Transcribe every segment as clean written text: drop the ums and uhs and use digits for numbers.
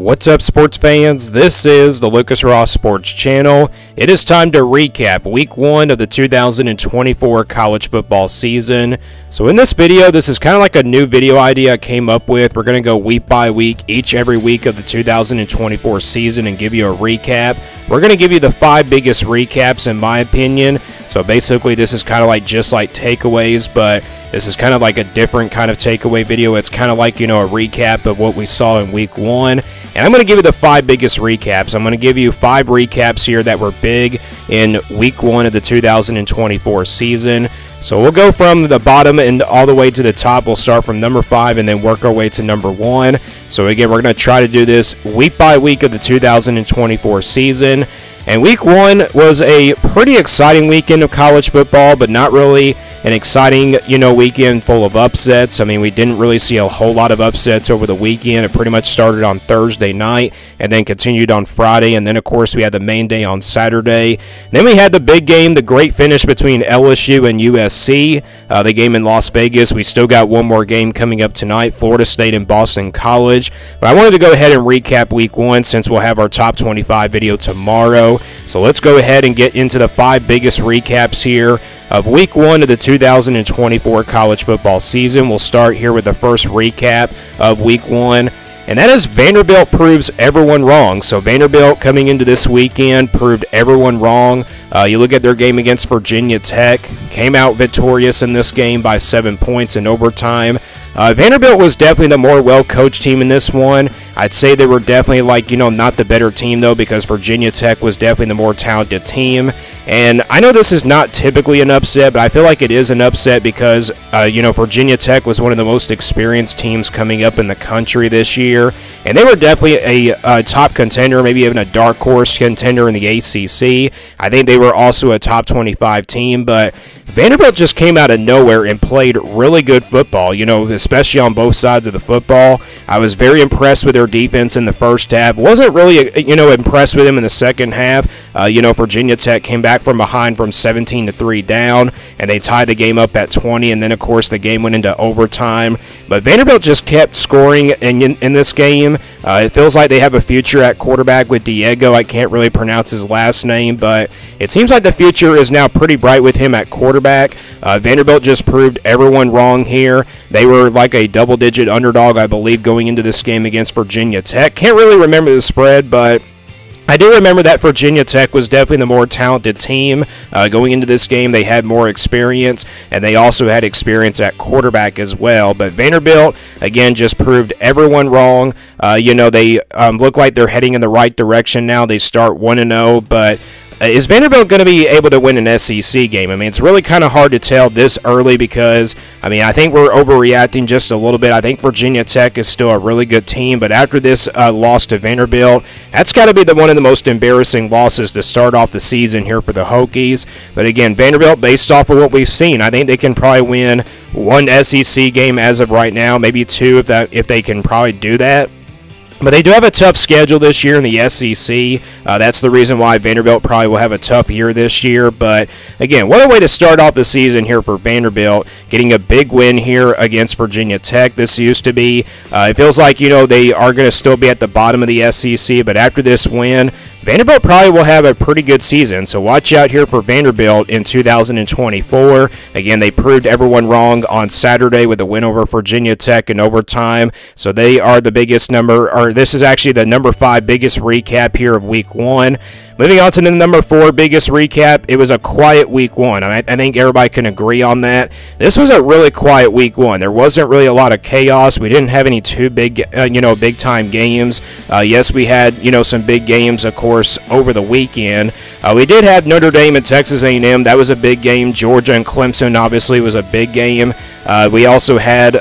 What's up, sports fans? This is the Lucas Ross Sports Channel. It is time to recap Week 1 of the 2024 college football season. So in this video, this is kind of like a new video idea I came up with. We're going to go week by week, every week of the 2024 season and give you a recap. We're going to give you the 5 biggest recaps in my opinion. So basically, this is kind of like just like takeaways, but this is kind of like a different kind of takeaway video. It's kind of like, a recap of what we saw in Week 1. And I'm going to give you the 5 biggest recaps. I'm going to give you 5 recaps here that were big in Week 1 of the 2024 season. So we'll go from the bottom and all the way to the top. We'll start from number 5 and then work our way to number 1. So again, we're going to try to do this week by week of the 2024 season. And Week 1 was a pretty exciting weekend of college football, but not really an exciting, weekend full of upsets. I mean, we didn't really see a whole lot of upsets over the weekend. It pretty much started on Thursday night and then continued on Friday. And then, of course, we had the main day on Saturday. And then we had the big game, the great finish between LSU and USC, the game in Las Vegas. We still got one more game coming up tonight, Florida State and Boston College. But I wanted to go ahead and recap Week 1 since we'll have our top 25 video tomorrow. So let's go ahead and get into the 5 biggest recaps here of Week 1 of the 2024 college football season. We'll start here with the first recap of Week 1, and that is Vanderbilt proves everyone wrong. So Vanderbilt coming into this weekend proved everyone wrong. You look at their game against Virginia Tech, came out victorious in this game by 7 points in overtime. Vanderbilt was definitely the more well-coached team in this one. I'd say they were definitely not the better team though, because Virginia Tech was definitely the more talented team. And I know this is not typically an upset, but I feel like it is an upset because, Virginia Tech was one of the most experienced teams coming up in the country this year. And they were definitely a top contender, maybe even a dark horse contender in the ACC. I think they were also a top 25 team, but Vanderbilt just came out of nowhere and played really good football, especially on both sides of the football. I was very impressed with their defense in the first half. Wasn't really, impressed with them in the second half. Virginia Tech came back from behind from 17-3 down, and they tied the game up at 20, and then, of course, the game went into overtime. But Vanderbilt just kept scoring in this game. It feels like they have a future at quarterback with Diego. I can't really pronounce his last name, but it seems like the future is now pretty bright with him at quarterback. Vanderbilt just proved everyone wrong here. They were like a double-digit underdog, I believe, going into this game against Virginia Tech. Can't really remember the spread, but I do remember that Virginia Tech was definitely the more talented team. Going into this game, they had more experience, and they also had experience at quarterback as well. But Vanderbilt, again, just proved everyone wrong. They look like they're heading in the right direction now. They start 1-0, but is Vanderbilt going to be able to win an SEC game? I mean, it's really kind of hard to tell this early because, I think we're overreacting just a little bit. I think Virginia Tech is still a really good team, but after this loss to Vanderbilt, that's got to be one of the most embarrassing losses to start off the season here for the Hokies. But again, Vanderbilt, based off of what we've seen, I think they can probably win one SEC game as of right now, maybe 2 if they can probably do that. But they do have a tough schedule this year in the SEC. That's the reason why Vanderbilt probably will have a tough year this year. But, again, what a way to start off the season here for Vanderbilt, getting a big win here against Virginia Tech. This used to be, it feels like, they are going to still be at the bottom of the SEC. But after this win, Vanderbilt probably will have a pretty good season, so watch out here for Vanderbilt in 2024. Again, they proved everyone wrong on Saturday with a win over Virginia Tech in overtime, so they are the biggest this is actually the number 5 biggest recap here of Week 1. Moving on to the number 4 biggest recap, it was a quiet Week 1. I think everybody can agree on that. This was a really quiet Week 1. There wasn't really a lot of chaos. We didn't have any too big, big-time games. Yes, we had, some big games, of course, over the weekend. We did have Notre Dame and Texas A&M. That was a big game. Georgia and Clemson, obviously, was a big game. We also had,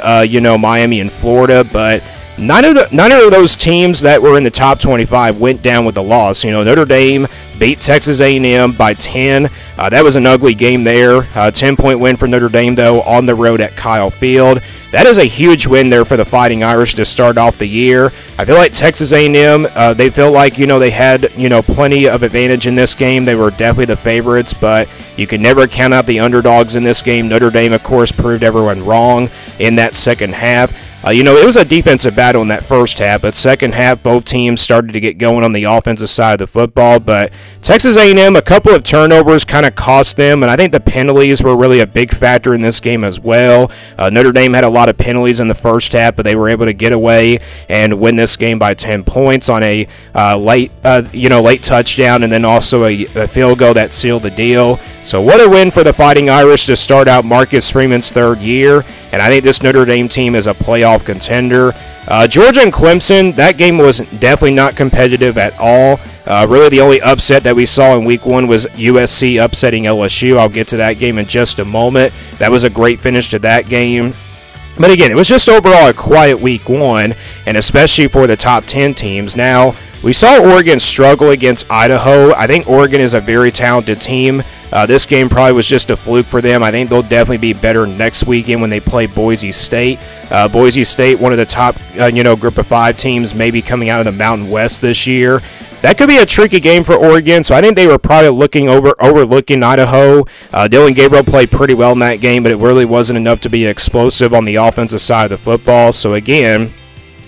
Miami and Florida, but none of those teams that were in the top 25 went down with a loss. Notre Dame beat Texas A&M by 10. That was an ugly game there. 10-point win for Notre Dame, though, on the road at Kyle Field. That is a huge win there for the Fighting Irish to start off the year. I feel like Texas A&M, they feel like, they had, plenty of advantage in this game. They were definitely the favorites, but you can never count out the underdogs in this game. Notre Dame, of course, proved everyone wrong in that second half. It was a defensive battle in that first half, but second half, both teams started to get going on the offensive side of the football. But Texas A&M, a couple of turnovers kind of cost them, and I think the penalties were really a big factor in this game as well. Notre Dame had a lot of penalties in the first half, but they were able to get away and win this game by 10 points on a late touchdown, and then also a field goal that sealed the deal. So what a win for the Fighting Irish to start out Marcus Freeman's third year, and I think this Notre Dame team is a playoff contender. Georgia and Clemson, that game was definitely not competitive at all. Really the only upset that we saw in week 1 was USC upsetting LSU. I'll get to that game in just a moment. That was a great finish to that game. But again, it was just overall a quiet week 1, and especially for the top 10 teams. Now, we saw Oregon struggle against Idaho. I think Oregon is a very talented team. This game probably was just a fluke for them. I think they'll definitely be better next weekend when they play Boise State. Boise State, one of the top, group of 5 teams, maybe coming out of the Mountain West this year. That could be a tricky game for Oregon, so I think they were probably overlooking Idaho. Dylan Gabriel played pretty well in that game, but it really wasn't enough to be explosive on the offensive side of the football. So again,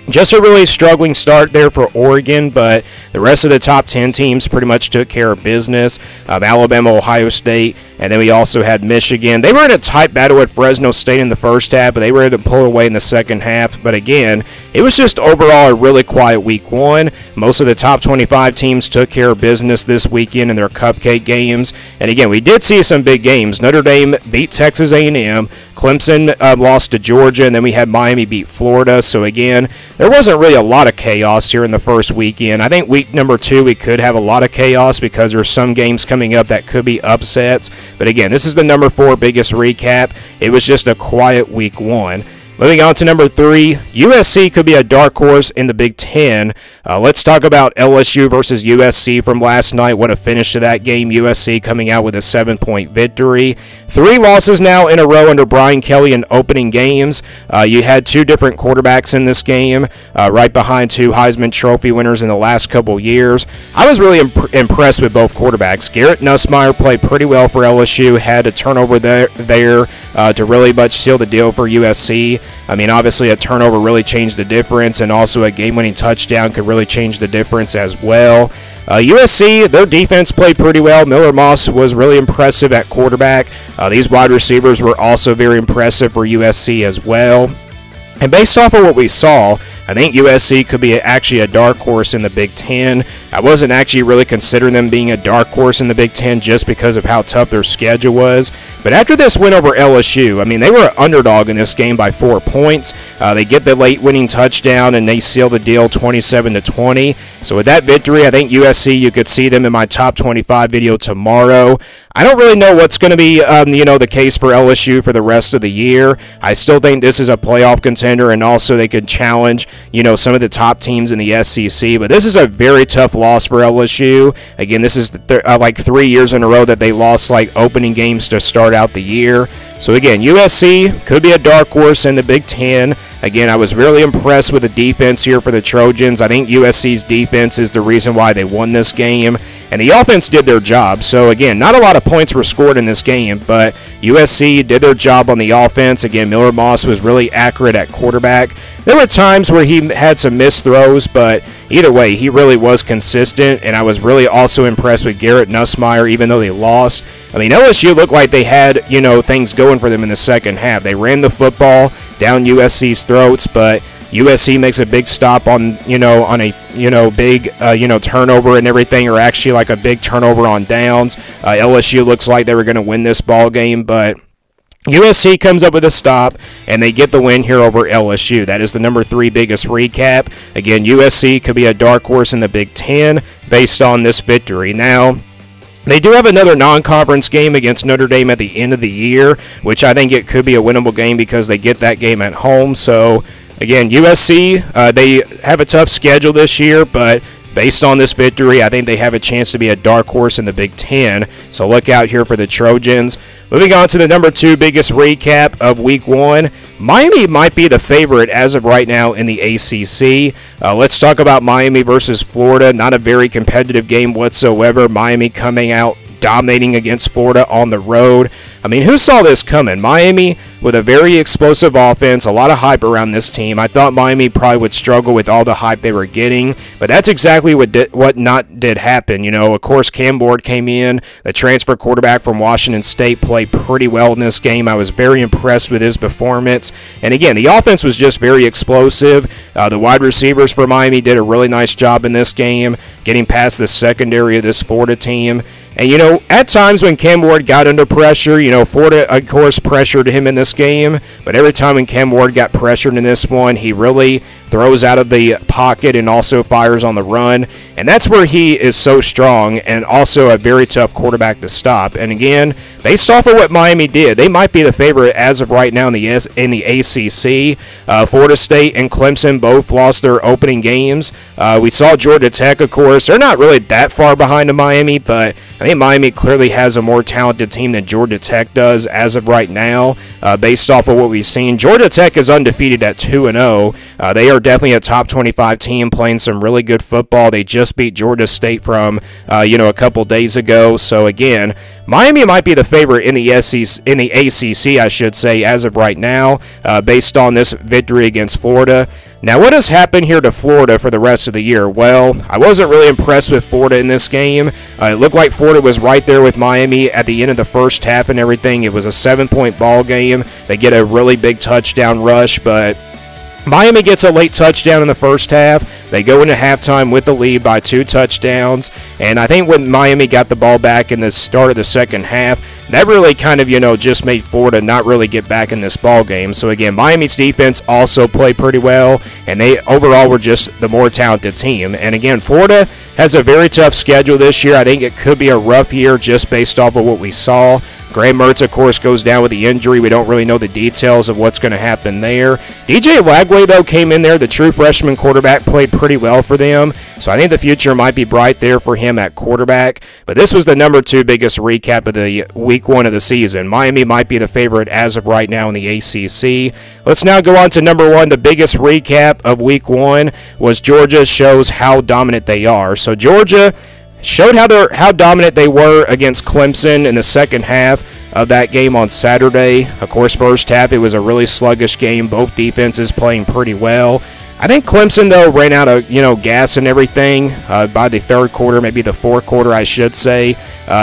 just a really struggling start there for Oregon, but the rest of the top 10 teams pretty much took care of business. Alabama, Ohio State, and then we also had Michigan. They were in a tight battle with Fresno State in the first half, but they were able to pull away in the second half. But again, it was just overall a really quiet week 1. Most of the top 25 teams took care of business this weekend in their cupcake games. And again, we did see some big games. Notre Dame beat Texas A&M. Clemson lost to Georgia, and then we had Miami beat Florida. So again, there wasn't really a lot of chaos here in the first weekend. I think week number 2 we could have a lot of chaos because there's some games coming up that could be upsets. But again, this is the number 4 biggest recap. It was just a quiet week 1. Moving on to number 3, USC could be a dark horse in the Big Ten. Let's talk about LSU versus USC from last night. What a finish to that game. USC coming out with a 7-point victory. 3 losses now in a row under Brian Kelly in opening games. You had 2 different quarterbacks in this game, right behind 2 Heisman Trophy winners in the last couple years. I was really impressed with both quarterbacks. Garrett Nussmeier played pretty well for LSU, had a turnover there to really much seal the deal for USC. I mean, obviously a turnover really changed the difference, and also a game-winning touchdown could really change the difference as well. USC, their defense played pretty well. Miller Moss was really impressive at quarterback. These wide receivers were also very impressive for USC as well. And based off of what we saw, I think USC could be actually a dark horse in the Big Ten. I wasn't actually really considering them being a dark horse in the Big Ten just because of how tough their schedule was. But after this win over LSU, I mean, they were an underdog in this game by 4 points. They get the late winning touchdown, and they seal the deal 27-20. So with that victory, I think USC, you could see them in my top 25 video tomorrow. I don't really know what's going to be, the case for LSU for the rest of the year. I still think this is a playoff contender, and also they could challenge, some of the top teams in the SEC. But this is a very tough loss for LSU. Again, this is like 3 years in a row that they lost like opening games to start out the year. So again, USC could be a dark horse in the Big Ten. Again, I was really impressed with the defense here for the Trojans. I think USC's defense is the reason why they won this game, and the offense did their job. So again, not a lot of points were scored in this game, but USC did their job on the offense. Again, Miller Moss was really accurate at quarterback. There were times where he had some missed throws, but either way, he really was consistent, and I was really also impressed with Garrett Nussmeier, even though they lost. I mean, LSU looked like they had, things going for them in the second half. They ran the football down USC's throats, but USC makes a big stop on a big turnover and everything, or actually like a big turnover on downs. LSU looks like they were going to win this ball game, but USC comes up with a stop, and they get the win here over LSU. That is the number 3 biggest recap. Again, USC could be a dark horse in the Big Ten based on this victory. Now, they do have another non-conference game against Notre Dame at the end of the year, which I think it could be a winnable game because they get that game at home. So, again, USC, they have a tough schedule this year, but based on this victory, I think they have a chance to be a dark horse in the Big Ten. So look out here for the Trojans. Moving on to the number 2 biggest recap of Week 1. Miami might be the favorite as of right now in the ACC. Let's talk about Miami versus Florida. Not a very competitive game whatsoever. Miami coming out dominating against Florida on the road. I mean, who saw this coming? Miami with a very explosive offense, a lot of hype around this team. I thought Miami probably would struggle with all the hype they were getting, but that's exactly what did happen. You know, of course, Cam Ward came in, the transfer quarterback from Washington State, played pretty well in this game. I was very impressed with his performance. And again, the offense was just very explosive. The wide receivers for Miami did a really nice job in this game, getting past the secondary of this Florida team. And, you know, at times when Cam Ward got under pressure, you know, Florida, of course, pressured him in this game. But every time when Cam Ward got pressured in this one, he really throws out of the pocket and also fires on the run. And that's where he is so strong and also a very tough quarterback to stop. And again, based off of what Miami did, they might be the favorite as of right now in the ACC. Florida State and Clemson both lost their opening games. We saw Georgia Tech, of course. They're not really that far behind of Miami, but I think Miami clearly has a more talented team than Georgia Tech does as of right now, based off of what we've seen. Georgia Tech is undefeated at 2-0. They are definitely a top 25 team playing some really good football. They just beat Georgia State from, a couple days ago. So again, Miami might be the favorite in the ACC, I should say, as of right now, based on this victory against Florida. Now, what has happened here to Florida for the rest of the year? Well, I wasn't really impressed with Florida in this game. It looked like Florida was right there with Miami at the end of the first half and everything. It was a 7-point ball game. They get a really big touchdown rush, but Miami gets a late touchdown in the first half. They go into halftime with the lead by 2 touchdowns. And I think when Miami got the ball back in the start of the second half, that really kind of, just made Florida not really get back in this ball game. So again, Miami's defense also played pretty well, and they overall were just the more talented team. And again, Florida has a very tough schedule this year. I think it could be a rough year just based off of what we saw. Graham Mertz, of course, goes down with the injury. We don't really know the details of what's going to happen there. DJ Lagway, though, came in there. The true freshman quarterback played pretty well for them. So I think the future might be bright there for him at quarterback. But this was the number 2 biggest recap of the week 1 of the season. Miami might be the favorite as of right now in the ACC. Let's now go on to number 1. The biggest recap of week 1 was Georgia shows how dominant they are. So Georgia showed how dominant they were against Clemson in the second half of that game on Saturday. Of course, first half, it was a really sluggish game. Both defenses playing pretty well. I think Clemson, though, ran out of, gas and everything by the third quarter, maybe the fourth quarter, I should say.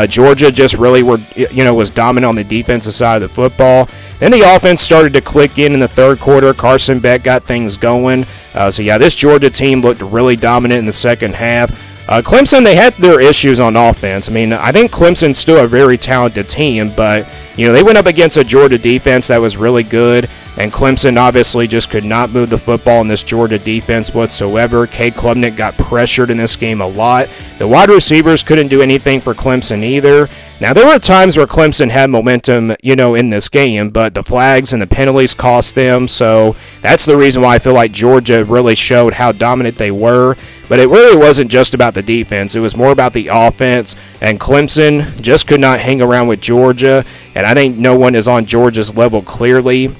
Georgia just really was dominant on the defensive side of the football. Then the offense started to click in the third quarter. Carson Beck got things going. This Georgia team looked really dominant in the second half. Clemson, they had their issues on offense. I mean, I think Clemson's still a very talented team, but, they went up against a Georgia defense that was really good, and Clemson obviously just could not move the football in this Georgia defense whatsoever. Cade Klubnik got pressured in this game a lot. The wide receivers couldn't do anything for Clemson either. Now, there were times where Clemson had momentum, in this game, but the flags and the penalties cost them, so that's the reason why I feel like Georgia really showed how dominant they were. But it really wasn't just about the defense. It was more about the offense, and Clemson just could not hang around with Georgia, and I think no one is on Georgia's level clearly.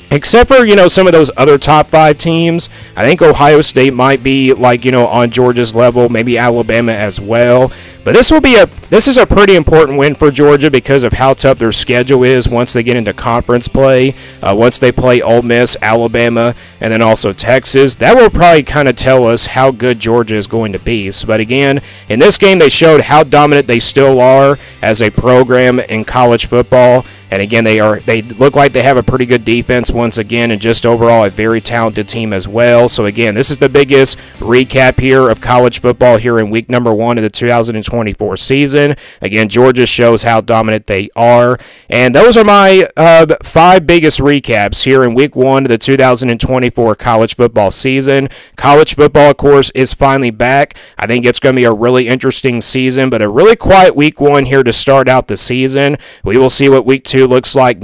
Except for, some of those other top 5 teams. I think Ohio State might be, on Georgia's level, maybe Alabama as well. But this is a pretty important win for Georgia because of how tough their schedule is once they get into conference play. Once they play Ole Miss, Alabama, and then also Texas. That will probably kind of tell us how good Georgia is going to be. But again, in this game, they showed how dominant they still are as a program in college football. And again, they look like they have a pretty good defense once again, and just overall a very talented team as well. So again, this is the biggest recap here of college football here in week number 1 of the 2024 season. Again, Georgia shows how dominant they are. And those are my 5 biggest recaps here in week 1 of the 2024 college football season. College football, of course, is finally back. I think it's going to be a really interesting season, but a really quiet week 1 here to start out the season. We will see what week 2 looks like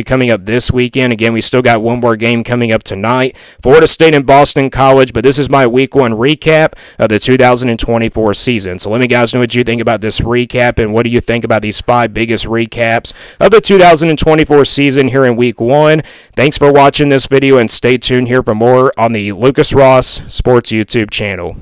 coming up this weekend. Again, we still got one more game coming up tonight. Florida State and Boston College, but this is my week 1 recap of the 2024 season. So let me guys know what you think about this recap, and what do you think about these 5 biggest recaps of the 2024 season here in week 1. Thanks for watching this video, and stay tuned here for more on the Lucas Ross Sports YouTube channel.